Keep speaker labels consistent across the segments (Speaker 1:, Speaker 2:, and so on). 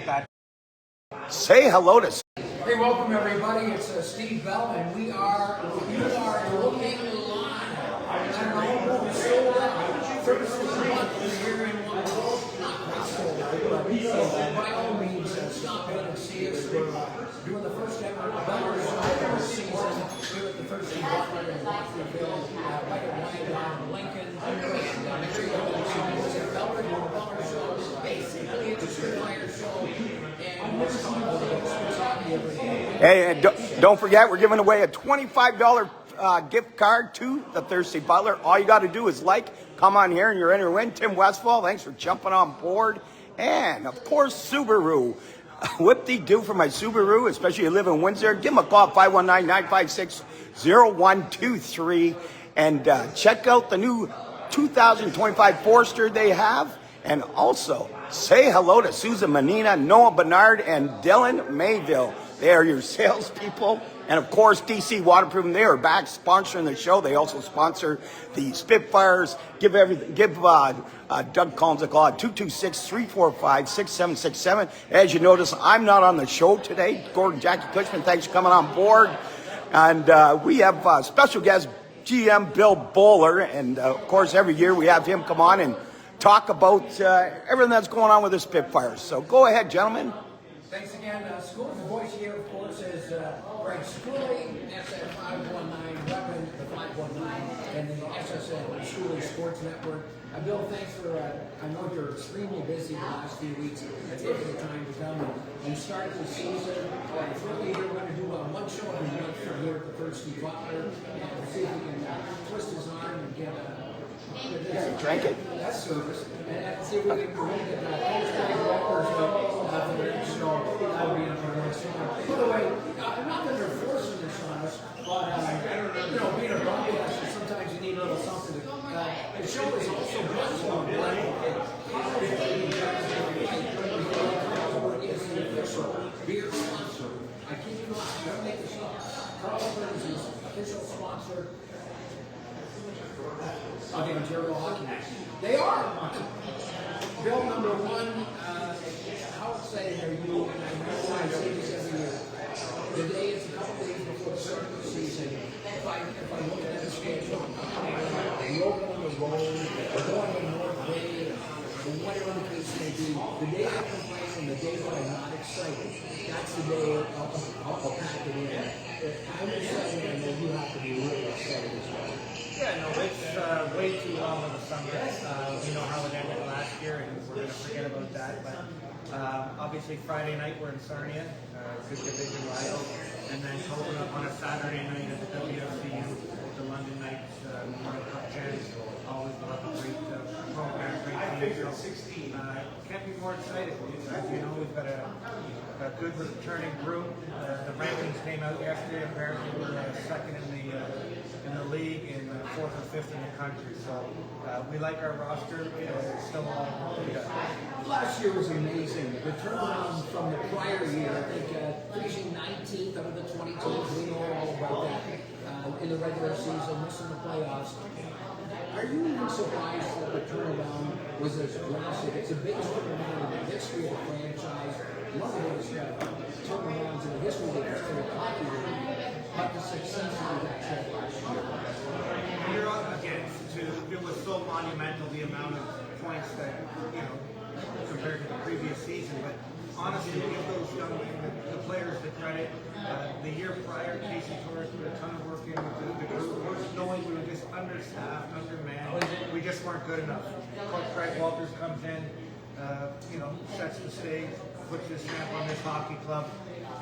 Speaker 1: that.
Speaker 2: Say hello to.
Speaker 3: Hey, welcome everybody. It's Steve Bell, and you are looking live. And almost sold out. First of the month here in one not sold out, but by all means, stop in and see us. We're doing the first ever Butler show of the season here at the First Butler in Waterville, right at Wyandotte, Lincoln. And make sure you go to see Butler doing the Butler show. Basically, it's a Spitfire show, and we're talking about hockey every day.
Speaker 2: Hey, and don't forget, we're giving away a $25 gift card to the Thirsty Butler. All you got to do is come on here, and you're in to win. Tim Westfall, thanks for jumping on board. And, of course, Subaru. Whip-de-doo for my Subaru, especially if you live in Windsor. Give them a call, 519-956-0123. And check out the new 2025 Forester they have. And also, say hello to Susan Menina, Noah Bernard, and Dylan Mayville. They are your salespeople. And, of course, DC Waterproofing, they are back sponsoring the show. They also sponsor the Spitfires. Give Doug Collins a call at 226-345-6767. As you notice, I'm not on the show today. Gordon Jackie Cushman, thanks for coming on board. And we have special guest GM Bill Bowler. And, of course, every year we have him come on and talk about everything that's going on with the Spitfires. So go ahead, gentlemen.
Speaker 3: Thanks again. School's voice here, of course, is Greg Schooley, SN519, Weapon, the 519, and the SSN, Schooley Sports Network. Bill, thanks for, I know you're extremely busy the last few weeks. Taking the time to come and start the season. Really, we're going to do one show every month from here at the Thirsty Butler, and see if we can twist his arm and get
Speaker 2: Drink it.
Speaker 3: that service, and see if we can get post-game records for the next show. That would be our next one. By the way, not that they're forcing this on us, but being a broadcaster, sometimes you need a little something. The show is also brought to you by is the official beer sponsor. I keep you on. Don't make the show. Carlsberg is the official sponsor of the Ontario Hockey League. They are. Bill, number one, how excited are you? And I know I say this every year. The day is a couple days before the start of the season. If I look at the schedule, we open on the road, we're going to North Bay, and whatever the case may be, the day I complain and the day that I'm not excited, that's the day I'll pack it in. I'm excited, and then you have to be really excited as well.
Speaker 1: Yeah, no, it's way too long of a summer. We know how it ended last year, and we're going to forget about that. But obviously, Friday night we're in Sarnia, good division rival, and then open up on a Saturday night at the WFCU, the London Knights World Cup Champs. Always love a great program, great team. So, can't be more excited. As you know, we've got a good returning group. The rankings came out yesterday. Apparently, we're second in the league and fourth or fifth in the country. So we like our roster. Still all good.
Speaker 3: Last year was amazing. The turnaround from the prior year, I think finishing 19th out of the 20 teams, we know all about that in the regular season, missing the playoffs. Are you even surprised that the turnaround was as drastic? It's the biggest turnaround in the history of the franchise. One of the biggest turnarounds in the history of the hockey league. But the success of that trip last year.
Speaker 1: You're up against it was so monumental, the amount of points that, compared to the previous season. But honestly, give those young the players the credit. The year prior, Casey Torres put a ton of work in with the group, knowing we were just understaffed, undermanned. We just weren't good enough. Coach Greg Walters comes in, sets the stage, puts his stamp on this hockey club.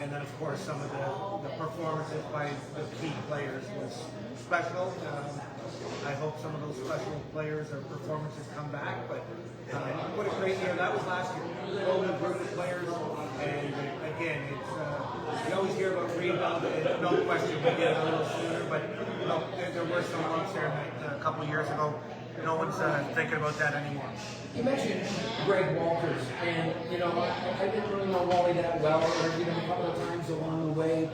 Speaker 1: And then, of course, some of the performances by the key players was special. I hope some of those special players or performances come back. But what a great year that was last year. All the group of players. And again, it's you always hear about rebound, and no question we get it a little sooner. But there were some months there a couple of years ago. No one's thinking about that anymore.
Speaker 3: You mentioned Greg Walters, and I didn't really know Wally that well. I interviewed him a couple of times along the way.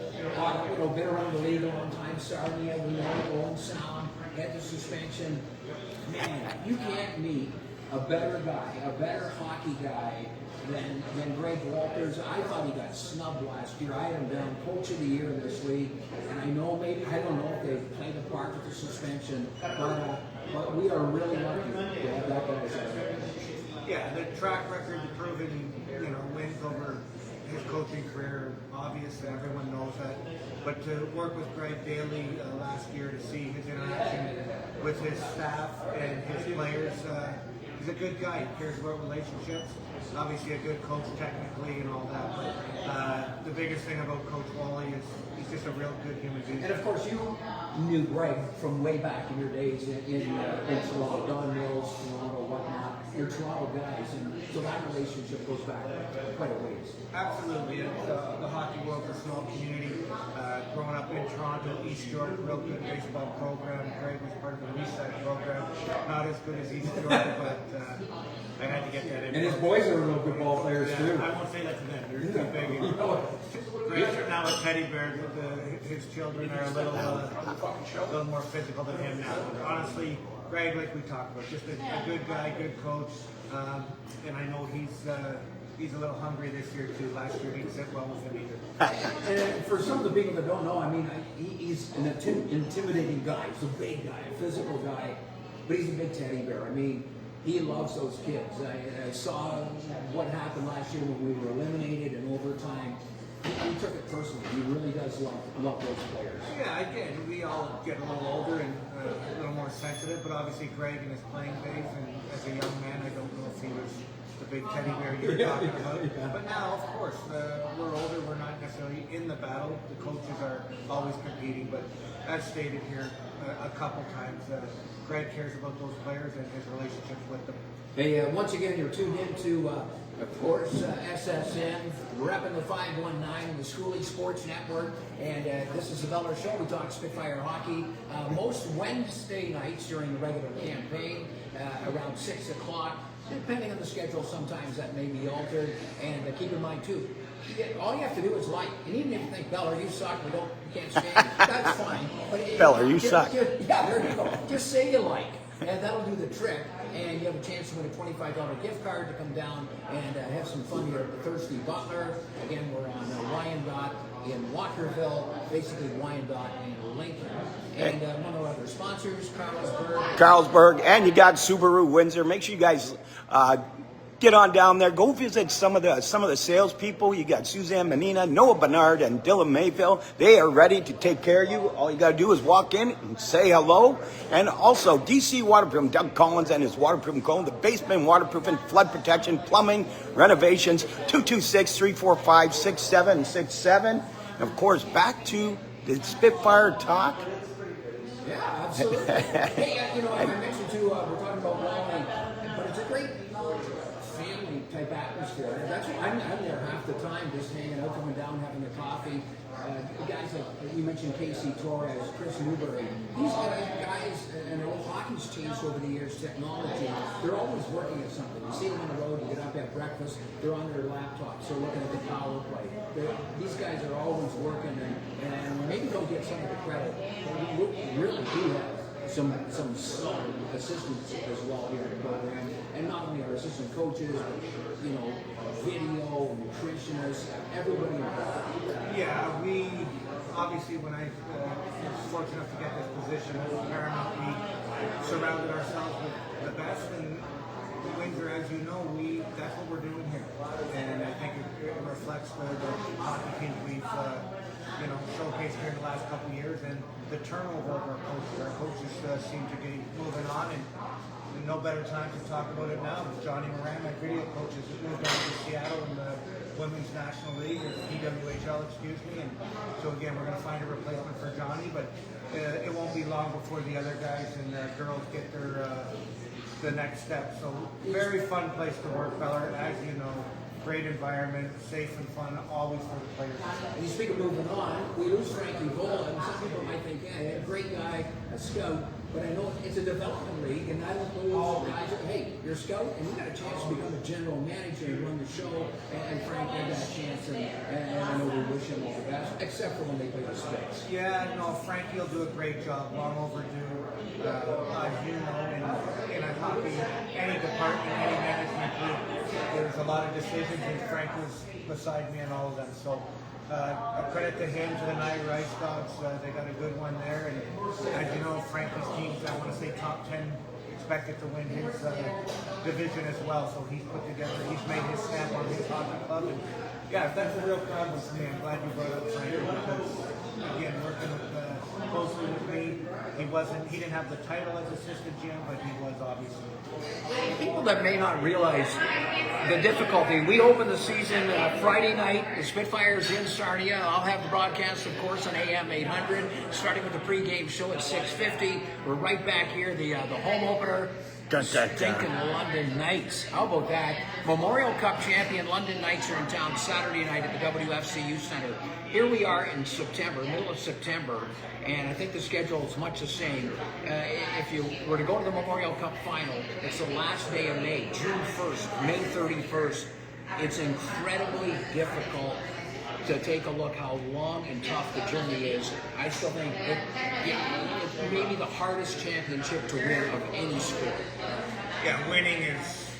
Speaker 3: Been around the league a long time. Sarnia, we know Owen Sound, had the suspension. Man, you can't meet a better guy, a better hockey guy than Greg Walters. I thought he got snubbed last year. I had him down Coach of the Year in this league, and I know I don't know if they played a part with the suspension, but we are really lucky to have that guy as our
Speaker 1: Yeah, the track record, the proven, wins over his coaching career, obvious, everyone knows that. But to work with Greg Daly last year, to see his interaction with his staff and his players, he's a good guy. He cares about relationships. Obviously a good coach technically and all that. But the biggest thing about Coach Wally is he's just a real good human being.
Speaker 3: And of course, you knew Greg from way back in your days in Toronto, Don Mills, Toronto, whatnot. You're Toronto guys, and so that relationship goes back quite a ways.
Speaker 1: Absolutely. The hockey world's a small community. Growing up in Toronto, East York, real good baseball program. Greg was part of the Eastside program. Not as good as East York, but I had to get that in.
Speaker 3: And his boys are real good ball players too.
Speaker 1: I won't say that to them. They're too big. Greg's now a teddy bear. His children are a little more physical than him now. But honestly, Greg, like we talked about, just a good guy, good coach, and I know he's a little hungry this year too. Last year he didn't sit well with him either.
Speaker 3: And for some of the people that don't know, I mean, he's an intimidating guy. He's a big guy, a physical guy, but he's a big teddy bear. I mean, he loves those kids. I saw what happened last year when we were eliminated in overtime. He took it personally. He really does love those players.
Speaker 1: Yeah, again, we all get a little older and a little more sensitive, but obviously Greg in his playing days and as a young man, I don't know if he was the big teddy bear you're talking about. But now, of course, we're older, we're not necessarily in the battle. The coaches are always competing, but as stated here a couple times, Greg cares about those players and his relationships with them.
Speaker 3: Hey, once again, you're tuned into, of course, SSN, repping the 519, the Schoolie Sports Network, and this is the Beller Show. We talk Spitfire hockey most Wednesday nights during the regular campaign, around 6 o'clock. Depending on the schedule, sometimes that may be altered. And keep in mind, too, all you have to do is like. And even if you think, Beller, you suck, you can't stand it, that's fine. But
Speaker 2: Beller, you suck.
Speaker 3: Yeah, there you go. Just say you like, and that'll do the trick. And you have a chance to win a $25 gift card to come down and have some fun here at the Thirsty Butler. Again, we're on Wyandotte in Walkerville, basically Wyandotte and Lincoln. And one of our other sponsors,
Speaker 2: Carlsberg, and you got Subaru Windsor. Make sure you guys get on down there. Go visit some of the salespeople. You got Suzanne Menina, Noah Bernard, and Dylan Mayville. They are ready to take care of you. All you got to do is walk in and say hello. And also, DC Waterproofing, Doug Collins and his waterproofing cone, the basement waterproofing, flood protection, plumbing, renovations, 226-345-6767. And of course, back to the Spitfire talk.
Speaker 3: Yeah, absolutely. Hey, as I mentioned too, we're talking about Wally, but it's a great family type atmosphere. That's why I'm there half the time, just hanging out, coming down, having a coffee. Guys like you mentioned, Casey Torres, Chris Newberry. These guys, and hockey's changed over the years. Technology, they're always working at something. You see them on the road, you get up at breakfast, they're on their laptops, they're looking at the power play. These guys are always working, and maybe don't get some of the credit. But we really do have some solid assistants as well here in the program, and not only our assistant coaches, but video, nutritionists, everybody involved.
Speaker 1: Yeah, we obviously, when I was fortunate enough to get this position as paramount, we surrounded ourselves with the best. And Windsor, as you know, that's what we're doing here, and I think it reflects the hockey team we've showcased here in the last couple of years, and the turnover of our coaches. Our coaches seem to be moving on, and no better time to talk about it now. Johnny Moran, my video coach, has moved on to Seattle in the Women's National League, or PWHL, excuse me. And so again, we're going to find a replacement for Johnny, but it won't be long before the other guys and girls get their the next step. So very fun place to work, Beller, as you know. Great environment, safe and fun, always for the players.
Speaker 3: And you speak of moving on, we lose Frankie Bola, and some people might think, yeah, a great guy, a scout, but I know it's a development league, and I don't lose guys. Hey, you're a scout, and you got a chance to become a general manager and run the show, and Frank had that chance, and I know we wish him all the best, except for when they play the Spits.
Speaker 1: Yeah, no, Frankie will do a great job, long overdue. As you know, in a hockey, any department, any management group, there's a lot of decisions, and Frank was beside me in all of them. So a credit to him, to the Niagara Rice Dogs. They got a good one there. And as you know, Frankie's teams, I want to say top 10 expected to win his division as well. So he's put together, he's made his stamp on his hockey club. And yeah, that's a real proud one for me. I'm glad you brought up Frank because, again, working closely with me, he didn't have the title as assistant GM, but he was obviously.
Speaker 3: People that may not realize the difficulty, we open the season Friday night, the Spitfires in Sarnia. I'll have the broadcast, of course, on AM 800, starting with the pregame show at 6:50. We're right back here, the home opener. Stinking London Knights. How about that? Memorial Cup champion London Knights are in town Saturday night at the WFC Youth Center. Here we are in September, middle of September, and I think the schedule is much the same. If you were to go to the Memorial Cup final, it's the last day of May, June 1st, May 31st. It's incredibly difficult to take a look how long and tough the journey is. I still think it may be the hardest championship to win of any sport.
Speaker 1: Yeah, winning is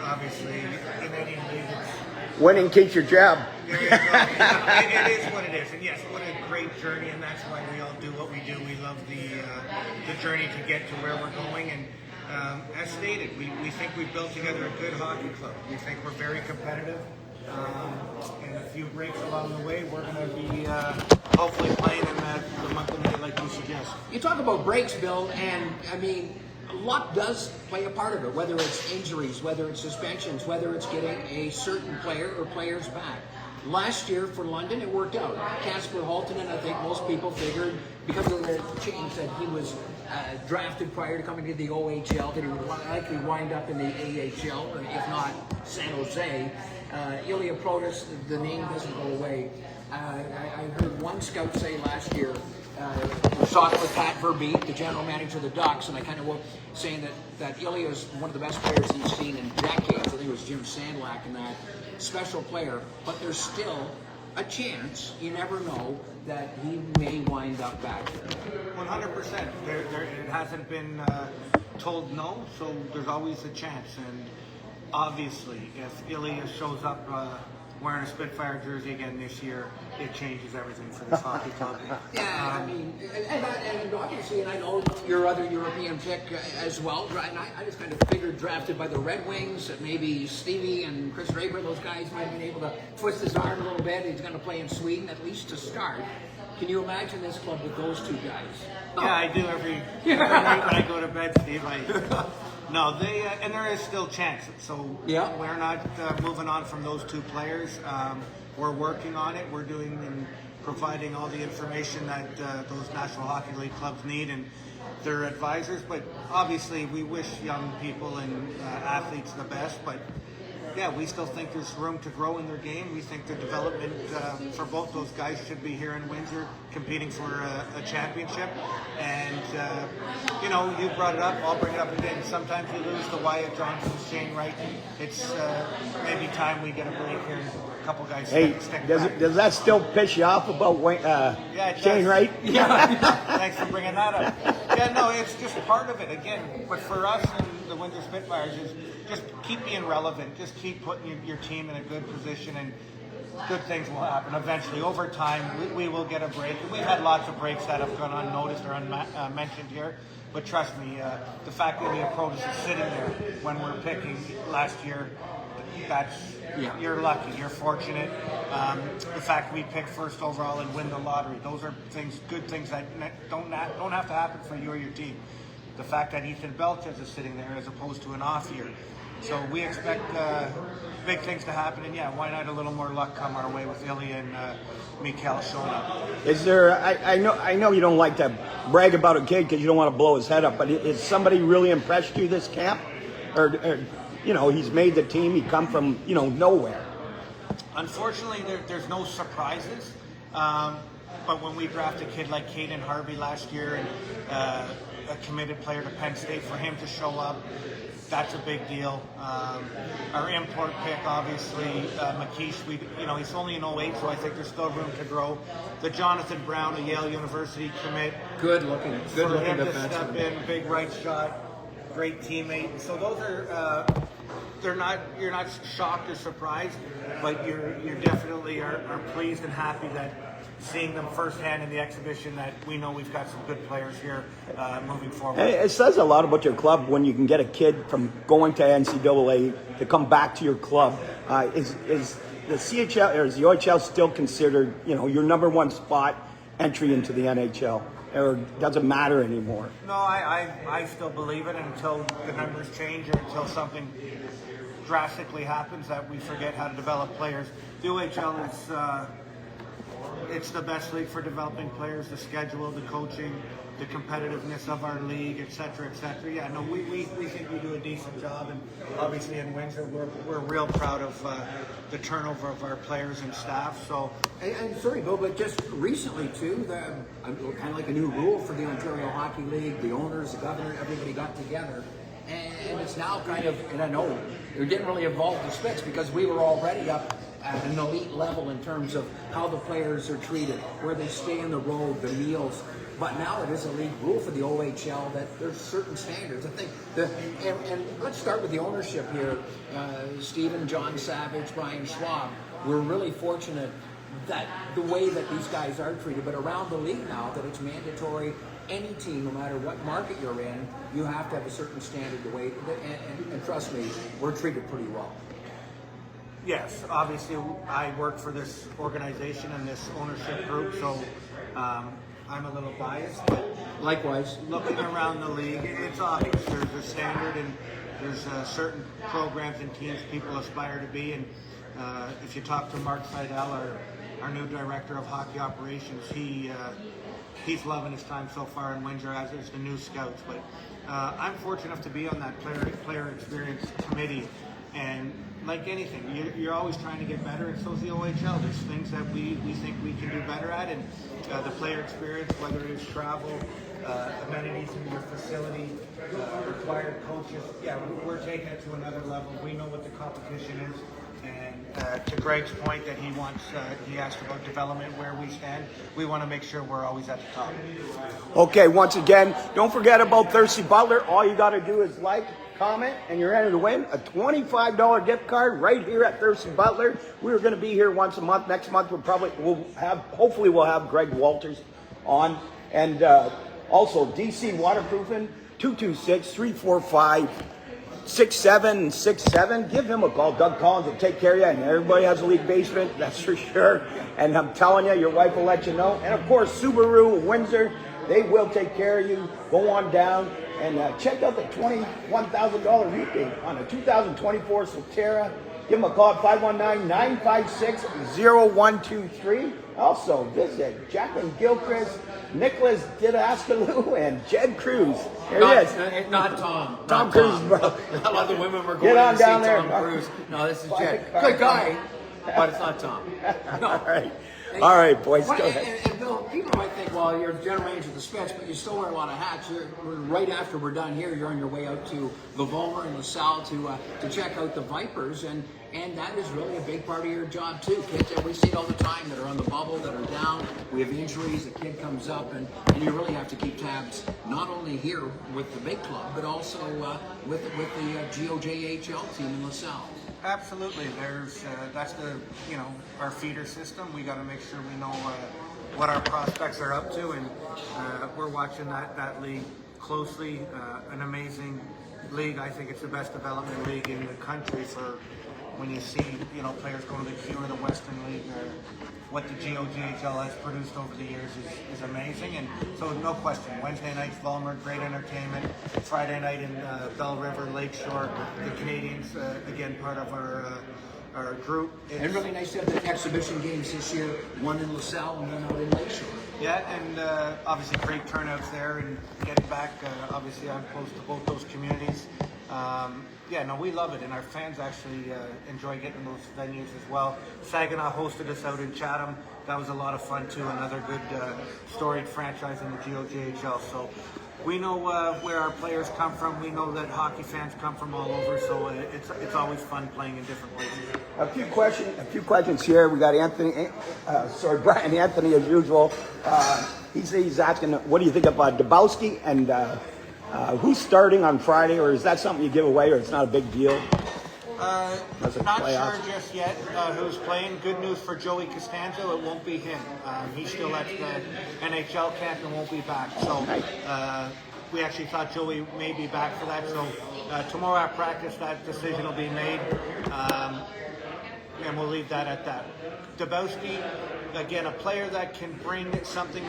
Speaker 1: obviously in any league.
Speaker 2: Winning keeps your job.
Speaker 1: There you go. It is what it is, and yes, what a great journey, and that's why we all do what we do. We love the journey to get to where we're going, and as stated, we think we've built together a good hockey club. We think we're very competitive. And a few breaks along the way, we're going to be hopefully playing in the month of May, like you suggest.
Speaker 3: You talk about breaks, Bill, and I mean, luck does play a part of it, whether it's injuries, whether it's suspensions, whether it's getting a certain player or players back. Last year for London, it worked out. Casper Haltonen, I think most people figured, because of the change that he was drafted prior to coming to the OHL, that he would likely wind up in the AHL, if not San Jose. Ilya Protas, the name doesn't go away. I heard one scout say last year, talked with Pat Verbeek, the general manager of the Ducks, and I kind of was saying that Ilya is one of the best players he's seen in decades. I think it was Jim Sandlak and that special player, but there's still a chance, you never know, that he may wind up back there.
Speaker 1: 100%. It hasn't been told no, so there's always a chance. And obviously, if Ilya shows up wearing a Spitfire jersey again this year, it changes everything for this hockey club.
Speaker 3: Yeah, I mean, and obviously, and I know your other European pick as well, and I just kind of figured drafted by the Red Wings, that maybe Stevie and Chris Draper, those guys might have been able to twist his arm a little bit. He's going to play in Sweden, at least to start. Can you imagine this club with those two guys?
Speaker 1: Yeah, I do every night when I go to bed, Steve. No, and there is still chance. So
Speaker 3: yeah,
Speaker 1: we're not moving on from those two players. We're working on it. We're doing and providing all the information that those National Hockey League clubs need and their advisors. But obviously, we wish young people and athletes the best. But yeah, we still think there's room to grow in their game. We think the development for both those guys should be here in Windsor, competing for a championship. And, you brought it up, I'll bring it up again. Sometimes you lose the Wyatt Johnson, Shane Wright. It's maybe time we get a break here and a couple guys stick back.
Speaker 2: Does that still piss you off about Shane Wright?
Speaker 1: Yeah, thanks for bringing that up. Yeah, no, it's just part of it. Again, but for us and the Windsor Spitfires is just keep being relevant. Just keep putting your team in a good position, and good things will happen eventually. Over time, we will get a break. And we've had lots of breaks that have gone unnoticed or unmentioned here. But trust me, the fact that Ilya Protas is sitting there when we're picking last year, you're lucky. You're fortunate. The fact we pick first overall and win the lottery, those are good things that don't have to happen for you or your team. The fact that Ethan Belchez is sitting there as opposed to an off year. So we expect big things to happen, and yeah, why not a little more luck come our way with Ilya and Mikhail showing up?
Speaker 2: Is there? I know you don't like to brag about a kid because you don't want to blow his head up, but is somebody really impressed you this camp, or he's made the team? He come from nowhere.
Speaker 1: Unfortunately, there's no surprises. But when we draft a kid like Caden Harvey last year and a committed player to Penn State, for him to show up, that's a big deal. Our import pick, obviously, McKeish, he's only in 08, so I think there's still room to grow. The Jonathan Brown, a Yale University commit.
Speaker 3: Good looking
Speaker 1: For him to
Speaker 3: defenseman.
Speaker 1: step in, big right shot, great teammate. So those are, you're not shocked or surprised, but you're definitely are pleased and happy that seeing them firsthand in the exhibition that we know we've got some good players here moving forward.
Speaker 2: It says a lot about your club when you can get a kid from going to NCAA to come back to your club. Is the CHL or is the OHL still considered, your number one spot entry into the NHL, or does it matter anymore?
Speaker 1: No, I still believe it until the numbers change or until something drastically happens that we forget how to develop players. The OHL is it's the best league for developing players. The schedule, the coaching, the competitiveness of our league, et cetera, et cetera. Yeah, no, we think we do a decent job, and obviously in Windsor we're real proud of the turnover of our players and staff. So,
Speaker 3: And sorry, Bill, but just recently too, kind of like a new rule for the Ontario Hockey League, the owners, the governor, everybody got together, and it's now kind of, and I know it didn't really involve the Spits because we were already up at an elite level in terms of how the players are treated, where they stay on the road, the meals. But now it is a league rule for the OHL that there's certain standards. I think and let's start with the ownership here. Stephen, John Savage, Brian Schwab. We're really fortunate that the way that these guys are treated, but around the league now that it's mandatory. Any team, no matter what market you're in, you have to have a certain standard to wait. And trust me, we're treated pretty well.
Speaker 1: yes, obviously I work for this organization and this ownership group, so I'm a little biased, but
Speaker 3: Likewise.
Speaker 1: looking around the league, it's obvious. There's a standard and there's certain programs and teams people aspire to be. And if you talk to Mark Seidel, our new director of hockey operations, he's loving his time so far in Windsor, as is the new scouts. But I'm fortunate enough to be on that player experience committee. And like anything, you're always trying to get better, and so is the OHL. There's things that we think we can do better at, and the player experience, whether it's travel, amenities in your facility, required coaches, we're taking it to another level. We know what the competition is, and to Greg's point that he asked about development, where we stand, we want to make sure we're always at the top.
Speaker 2: Okay, once again, don't forget about Thirsty Butler. All you got to do is like, comment, and you're entered to win a $25 gift card right here at Thirsty Butler. We're going to be here once a month. Next month hopefully we'll have Greg Walters on, and also DC Waterproofing, 226-345-6767. Give him a call. Doug Collins will take care of you, and everybody has a league basement, that's for sure. And I'm telling you, your wife will let you know. And of course, Subaru of Windsor, they will take care of you. Go on down and check out the $21,000 rebate on a 2024 Solterra. Give them a call at 519-956-0123. Also, visit Jacqueline Gilchrist, Nicholas Didaskalou, and Jed Cruz. There he is.
Speaker 3: Not Tom.
Speaker 2: Tom Cruise, bro.
Speaker 3: A lot of the women were
Speaker 2: Get
Speaker 3: going
Speaker 2: on
Speaker 3: to see
Speaker 2: down there.
Speaker 3: Tom Cruise. No, this is Jed. Good guy, but it's not Tom. No.
Speaker 2: All right, boys, go
Speaker 3: Well,
Speaker 2: ahead.
Speaker 3: and Bill, people might think, well, you're general manager of the Spits, but you still wear a lot of hats. Right after we're done here, you're on your way out to Livonia and LaSalle to check out the Vipers, and that is really a big part of your job too. Kids, we see it all the time that are on the bubble, that are down. We have injuries. A kid comes up, and you really have to keep tabs not only here with the big club, but also with the GOJHL team in LaSalle.
Speaker 1: Absolutely. That's our feeder system. We got to make sure we know what our prospects are up to, and we're watching that league closely. An amazing league. I think it's the best development league in the country for when you see players going to the Q or the Western League. What the GOJHL has produced over the years is amazing, and so no question. Wednesday nights, Vollmer, great entertainment. Friday night in Bell River, Lakeshore, the Canadians again part of our group.
Speaker 3: And really nice to have the exhibition games this year, one in LaSalle and one out in Lakeshore.
Speaker 1: Yeah, and obviously great turnouts there, and getting back, obviously I'm close to both those communities. We love it, and our fans actually enjoy getting those venues as well. Saginaw hosted us out in Chatham. That was a lot of fun too, another good storied franchise in the GOJHL. So we know where our players come from. We know that hockey fans come from all over, so it's always fun playing in different places.
Speaker 2: A few questions here. We got Brian Anthony as usual. He's asking, what do you think of Dabowski, and who's starting on Friday, or is that something you give away, or it's not a big deal?
Speaker 1: Not sure just yet who's playing. Good news for Joey Costanzo, it won't be him. He's still at the NHL camp and won't be back. So we actually thought Joey may be back for that. So tomorrow at practice, that decision will be made. And we'll leave that at that. Dabowski, again, a player that can bring something,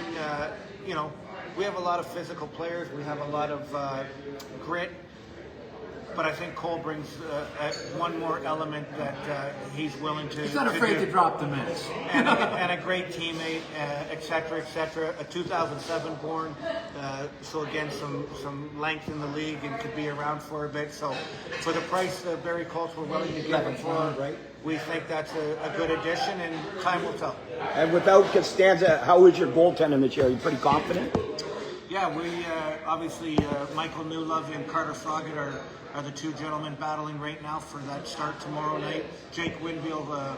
Speaker 1: we have a lot of physical players. We have a lot of grit. But I think Cole brings one more element that he's willing to.
Speaker 3: He's not afraid to drop the mitts.
Speaker 1: and a great teammate, et cetera, et cetera. A 2007 born, so again, some length in the league and could be around for a bit. So for the price that Barry Colts were willing to give him for, we think that's a good addition, and time will tell.
Speaker 2: And without Costanza, how is your goaltending this year? Are you pretty confident?
Speaker 1: Yeah, we obviously Michael Newlove and Carter Froggatt are the two gentlemen battling right now for that start tomorrow night. Jake Winfield, I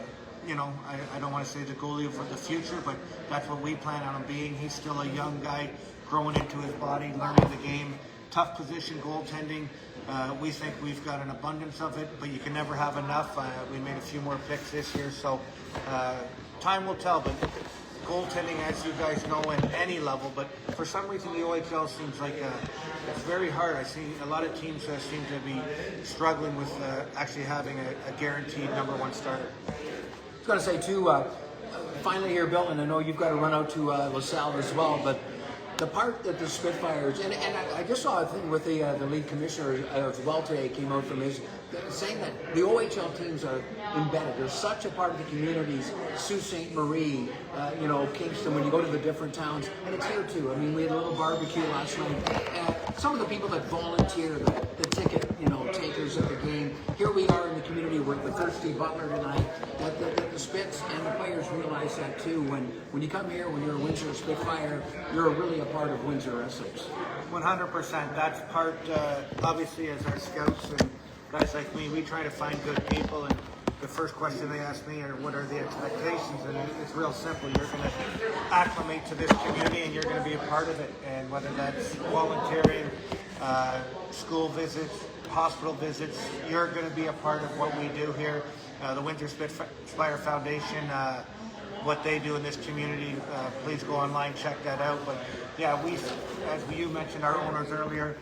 Speaker 1: don't want to say the goalie for the future, but that's what we plan on him being. He's still a young guy growing into his body, learning the game. Tough position goaltending. We think we've got an abundance of it, but you can never have enough. We made a few more picks this year, so time will tell. But goaltending, as you guys know, at any level, but for some reason the OHL seems like it's very hard. I see a lot of teams seem to be struggling with actually having a guaranteed number one starter.
Speaker 3: I was going to say too, finally here, Bill, and I know you've got to run out to LaSalle as well, but the part that the Spitfires, and I just saw a thing with the league commissioner as well today, came out from his, saying that the OHL teams are embedded. They're such a part of the communities. Sault Ste. Marie, Kingston, when you go to the different towns, and it's here too. I mean, we had a little barbecue last night. Some of the people that volunteer, the ticket, takers of the game. Here we are in the community with the Thirsty Butler tonight. That the Spits and the players realize that too. When you come here, when you're a Windsor Spitfire, you're really a part of Windsor Essex.
Speaker 1: 100%. That's part, obviously, as our scouts and guys like me, we try to find good people, and the first question they ask me are, what are the expectations? And it's real simple. You're going to acclimate to this community, and you're going to be a part of it. And whether that's volunteering, school visits, hospital visits, you're going to be a part of what we do here. The Windsor Spitfire Foundation, what they do in this community, please go online, check that out. But yeah, as you mentioned, our owners earlier,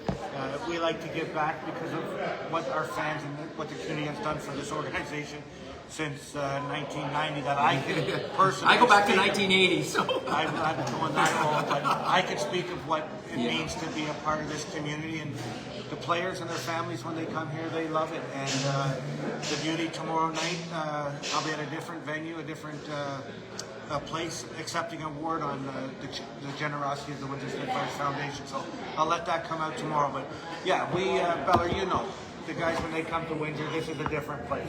Speaker 1: we like to give back because of what our fans and what the community has done for this organization since 1990 that I can personally.
Speaker 3: I go back to 1980, so.
Speaker 1: I'm not going that long, but I can speak of what it means to be a part of this community, and the players and their families, when they come here, they love it. And the beauty tomorrow night, I'll be at a different venue, a different place, accepting an award on the generosity of the Windsor Spitfires Foundation. So I'll let that come out tomorrow. But yeah, Beller, the guys, when they come to Windsor, this is a different place.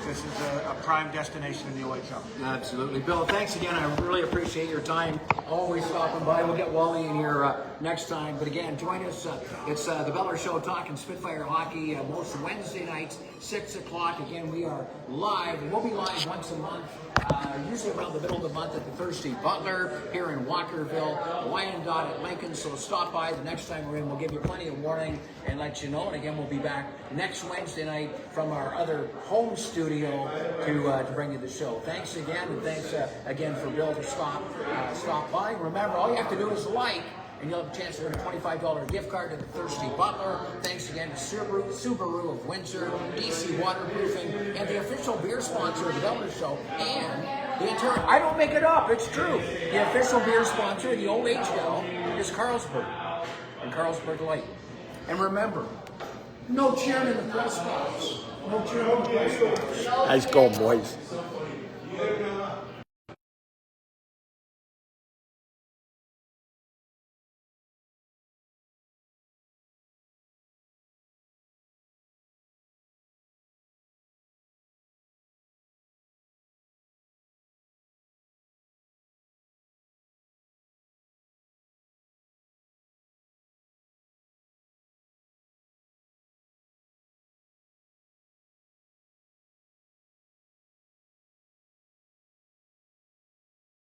Speaker 1: This is a prime destination in the OHL.
Speaker 3: Absolutely. Bill, thanks again. I really appreciate your time. Always stopping by. We'll get Wally in here next time. But again, join us. It's the Beller Show talking Spitfire hockey most Wednesday nights, 6 o'clock. Again, we are live. We'll be live once a month. Usually around the middle of the month at the Thirsty Butler here in Walkerville, Wyandotte at Lincoln. So stop by the next time we're in. We'll give you plenty of warning and let you know. And again, we'll be back next Wednesday night from our other home studio to bring you the show. Thanks again, and thanks again for Bill to stop by. Remember, all you have to do is like, and you'll have a chance to win a $25 gift card to the Thirsty Butler. Thanks again to Subaru of Windsor, DC Waterproofing, and the official beer sponsor of the Beller Show, and I don't make it up, it's true. The official beer sponsor of the OHL is Carlsberg, and Carlsberg Light. And remember, no cheering in the press box. No cheering in the press box.
Speaker 2: Nice goal, boys.